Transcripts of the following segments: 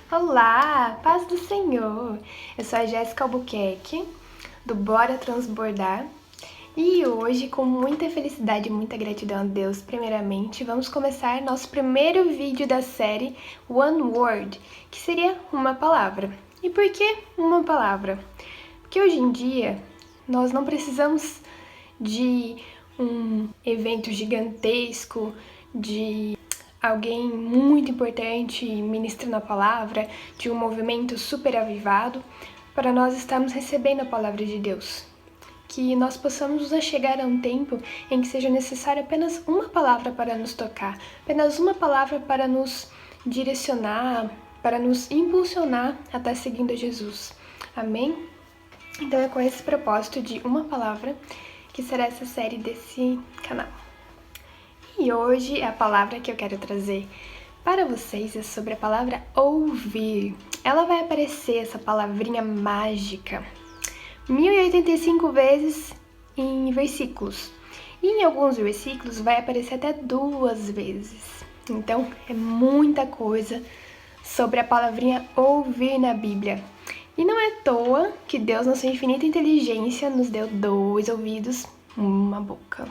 Olá, paz do Senhor! Eu sou a Jéssica Albuquerque, do Bora Transbordar, e hoje, com muita felicidade e muita gratidão a Deus, primeiramente, vamos começar nosso primeiro vídeo da série One Word, que seria uma palavra. E por que uma palavra? Porque hoje em dia nós não precisamos de um evento gigantesco, de alguém muito importante ministrando a palavra, de um movimento super avivado, para nós estarmos recebendo a palavra de Deus. Que nós possamos nos chegar a um tempo em que seja necessário apenas uma palavra para nos tocar, apenas uma palavra para nos direcionar, para nos impulsionar a estar seguindo a Jesus. Amém? Então é com esse propósito de uma palavra que será essa série desse canal. E hoje a palavra que eu quero trazer para vocês é sobre a palavra ouvir. Ela vai aparecer, essa palavrinha mágica, 1085 vezes em versículos. E em alguns versículos vai aparecer até 2 vezes. Então é muita coisa sobre a palavrinha ouvir na Bíblia. E não é à toa que Deus, na sua infinita inteligência, nos deu 2 ouvidos, uma boca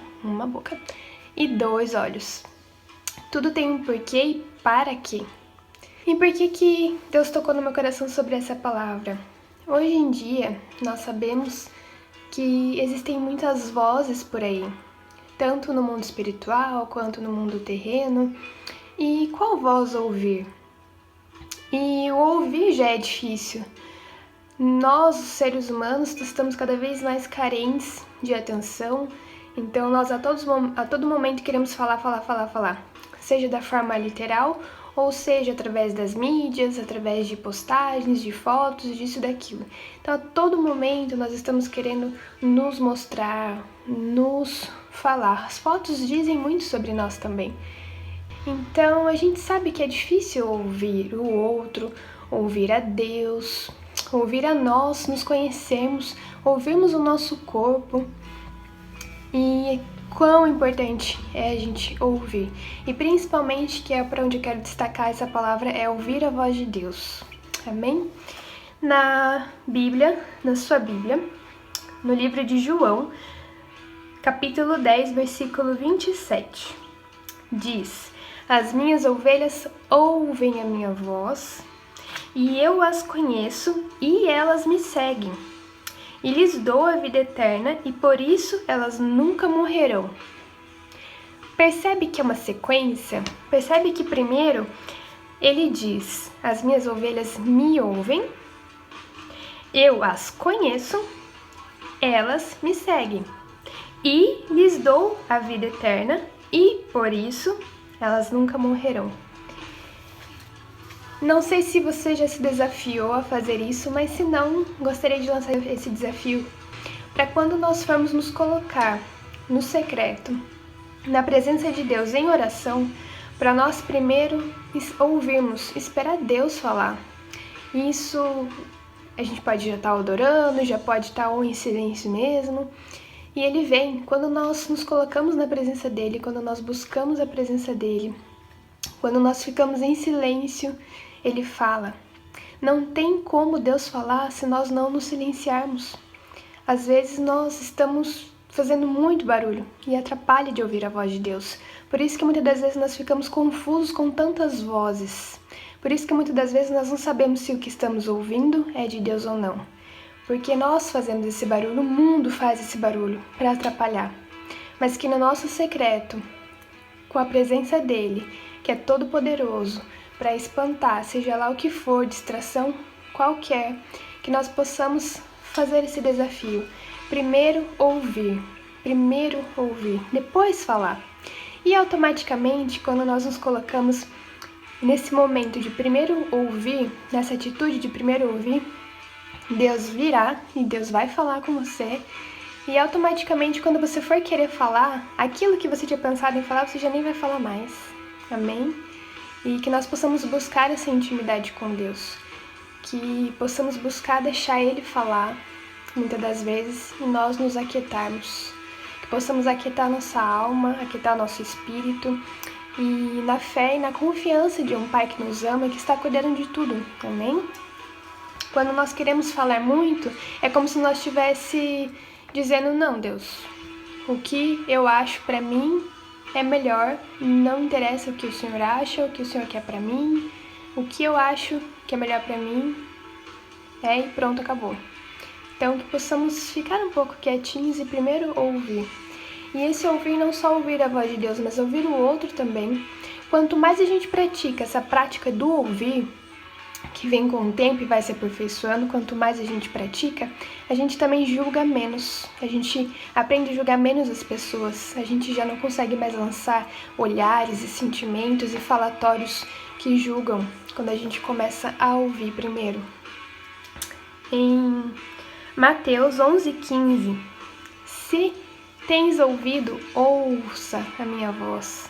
e 2 olhos. Tudo tem um porquê e para quê. E por que Deus tocou no meu coração sobre essa palavra? Hoje em dia, nós sabemos que existem muitas vozes por aí, tanto no mundo espiritual quanto no mundo terreno. E qual voz ouvir? E o ouvir já é difícil. Nós, os seres humanos, estamos cada vez mais carentes de atenção. Então, nós a todo momento queremos falar. Seja da forma literal, ou seja através das mídias, através de postagens, de fotos, disso e daquilo. Então, a todo momento nós estamos querendo nos mostrar, nos falar. As fotos dizem muito sobre nós também. Então, a gente sabe que é difícil ouvir o outro, ouvir a Deus, ouvir a nós, nos conhecermos, ouvirmos o nosso corpo. E quão importante é a gente ouvir. E principalmente, que é para onde eu quero destacar essa palavra, é ouvir a voz de Deus. Amém? Na Bíblia, na sua Bíblia, no livro de João, capítulo 10, versículo 27, diz: As minhas ovelhas ouvem a minha voz, e eu as conheço, e elas me seguem. E lhes dou a vida eterna, e por isso elas nunca morrerão. Percebe que é uma sequência? Percebe que primeiro ele diz: as minhas ovelhas me ouvem, eu as conheço, elas me seguem. E lhes dou a vida eterna, e por isso elas nunca morrerão. Não sei se você já se desafiou a fazer isso, mas se não, gostaria de lançar esse desafio para quando nós formos nos colocar no secreto, na presença de Deus em oração, para nós primeiro ouvirmos, esperar Deus falar. Isso a gente pode já estar adorando, já pode estar ou em silêncio mesmo. E Ele vem quando nós nos colocamos na presença dEle, quando nós buscamos a presença dEle, quando nós ficamos em silêncio. Ele fala. Não tem como Deus falar se nós não nos silenciarmos. Às vezes nós estamos fazendo muito barulho e atrapalha de ouvir a voz de Deus. Por isso que muitas das vezes nós ficamos confusos com tantas vozes. Por isso que muitas das vezes nós não sabemos se o que estamos ouvindo é de Deus ou não. Porque nós fazemos esse barulho, o mundo faz esse barulho para atrapalhar. Mas que no nosso secreto, com a presença dEle, que é todo poderoso, para espantar, seja lá o que for, distração qualquer, que nós possamos fazer esse desafio. Primeiro ouvir, depois falar. E automaticamente, quando nós nos colocamos nesse momento de primeiro ouvir, nessa atitude de primeiro ouvir, Deus virá e Deus vai falar com você. E automaticamente, quando você for querer falar, aquilo que você tinha pensado em falar, você já nem vai falar mais. Amém? E que nós possamos buscar essa intimidade com Deus, que possamos buscar deixar Ele falar, muitas das vezes, e nós nos aquietarmos, que possamos aquietar nossa alma, aquietar nosso espírito, e na fé e na confiança de um Pai que nos ama e que está cuidando de tudo, amém? Quando nós queremos falar muito, é como se nós estivesse dizendo, não, Deus, o que eu acho pra mim é melhor, não interessa o que o Senhor acha, o que o Senhor quer pra mim, o que eu acho que é melhor pra mim, e pronto, acabou. Então, que possamos ficar um pouco quietinhos e primeiro ouvir. E esse ouvir não só ouvir a voz de Deus, mas ouvir o outro também. Quanto mais a gente pratica essa prática do ouvir, que vem com o tempo e vai se aperfeiçoando, quanto mais a gente pratica, a gente também julga menos. A gente aprende a julgar menos as pessoas. A gente já não consegue mais lançar olhares e sentimentos e falatórios que julgam quando a gente começa a ouvir primeiro. Em Mateus 11:15, se tens ouvido, ouça a minha voz.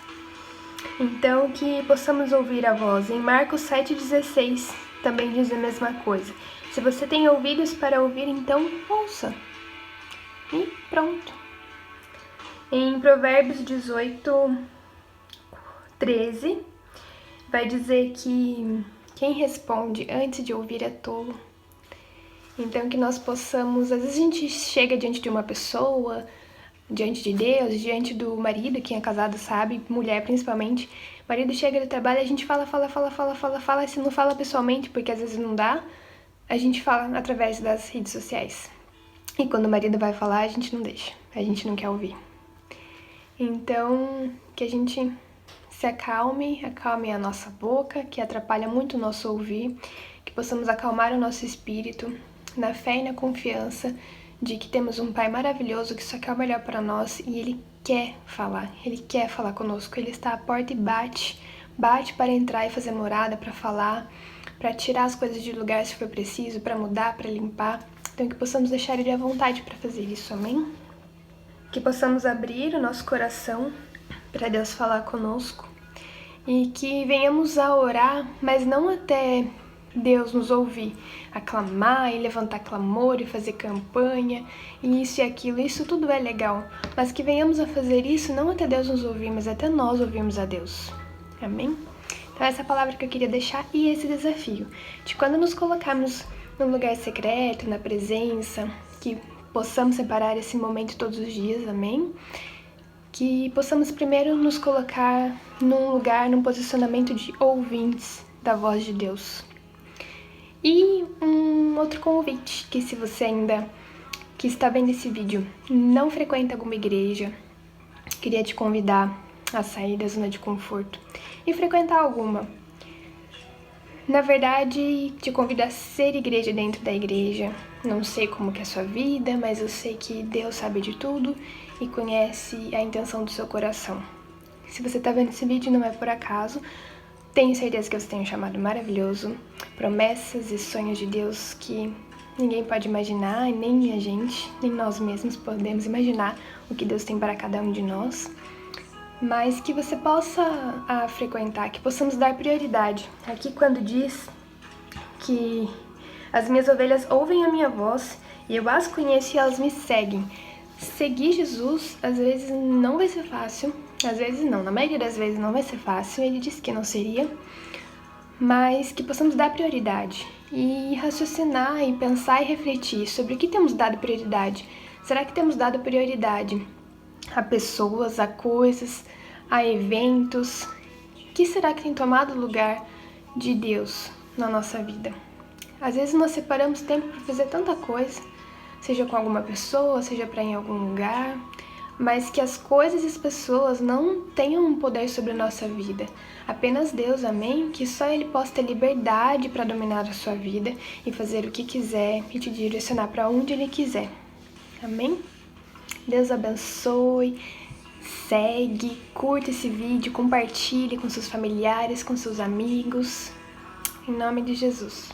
Então, que possamos ouvir a voz. Em Marcos 7:16, também diz a mesma coisa. Se você tem ouvidos para ouvir, então ouça. E pronto. Em Provérbios 18:13, vai dizer que quem responde antes de ouvir é tolo. Então, que nós possamos, às vezes a gente chega diante de uma pessoa, diante de Deus, diante do marido, quem é casado sabe, mulher principalmente, o marido chega do trabalho, a gente fala, e se não fala pessoalmente, porque às vezes não dá, a gente fala através das redes sociais. E quando o marido vai falar, a gente não deixa, a gente não quer ouvir. Então, que a gente se acalme a nossa boca, que atrapalha muito o nosso ouvir, que possamos acalmar o nosso espírito, na fé e na confiança de que temos um Pai maravilhoso que só quer o melhor para nós e Ele quer falar conosco. Ele está à porta e bate para entrar e fazer morada, para falar, para tirar as coisas de lugar se for preciso, para mudar, para limpar. Então que possamos deixar Ele à vontade para fazer isso, amém? Que possamos abrir o nosso coração para Deus falar conosco e que venhamos a orar, mas não até Deus nos ouvir, aclamar e levantar clamor e fazer campanha e isso e aquilo, isso tudo é legal, mas que venhamos a fazer isso não até Deus nos ouvir, mas até nós ouvirmos a Deus, amém? Então essa é a palavra que eu queria deixar e esse desafio, de quando nos colocarmos num lugar secreto, na presença, que possamos separar esse momento todos os dias, amém? Que possamos primeiro nos colocar num lugar, num posicionamento de ouvintes da voz de Deus. E um outro convite, que se você ainda que está vendo esse vídeo não frequenta alguma igreja, queria te convidar a sair da zona de conforto e frequentar alguma. Na verdade, te convido a ser igreja dentro da igreja. Não sei como que é a sua vida, mas eu sei que Deus sabe de tudo e conhece a intenção do seu coração. Se você está vendo esse vídeo, não é por acaso. Tenho certeza que você tem um chamado maravilhoso, promessas e sonhos de Deus que ninguém pode imaginar, nem a gente, nem nós mesmos podemos imaginar o que Deus tem para cada um de nós, mas que você possa frequentar, que possamos dar prioridade. Aqui quando diz que as minhas ovelhas ouvem a minha voz e eu as conheço e elas me seguem. Seguir Jesus às vezes não vai ser fácil, às vezes não, na maioria das vezes não vai ser fácil, ele disse que não seria, mas que possamos dar prioridade e raciocinar e pensar e refletir sobre o que temos dado prioridade. Será que temos dado prioridade a pessoas, a coisas, a eventos? O que será que tem tomado lugar de Deus na nossa vida? Às vezes nós separamos tempo para fazer tanta coisa, seja com alguma pessoa, seja para ir em algum lugar, mas que as coisas e as pessoas não tenham um poder sobre a nossa vida. Apenas Deus, amém? Que só Ele possa ter liberdade para dominar a sua vida e fazer o que quiser e te direcionar para onde Ele quiser. Amém? Deus abençoe, segue, curta esse vídeo, compartilhe com seus familiares, com seus amigos. Em nome de Jesus.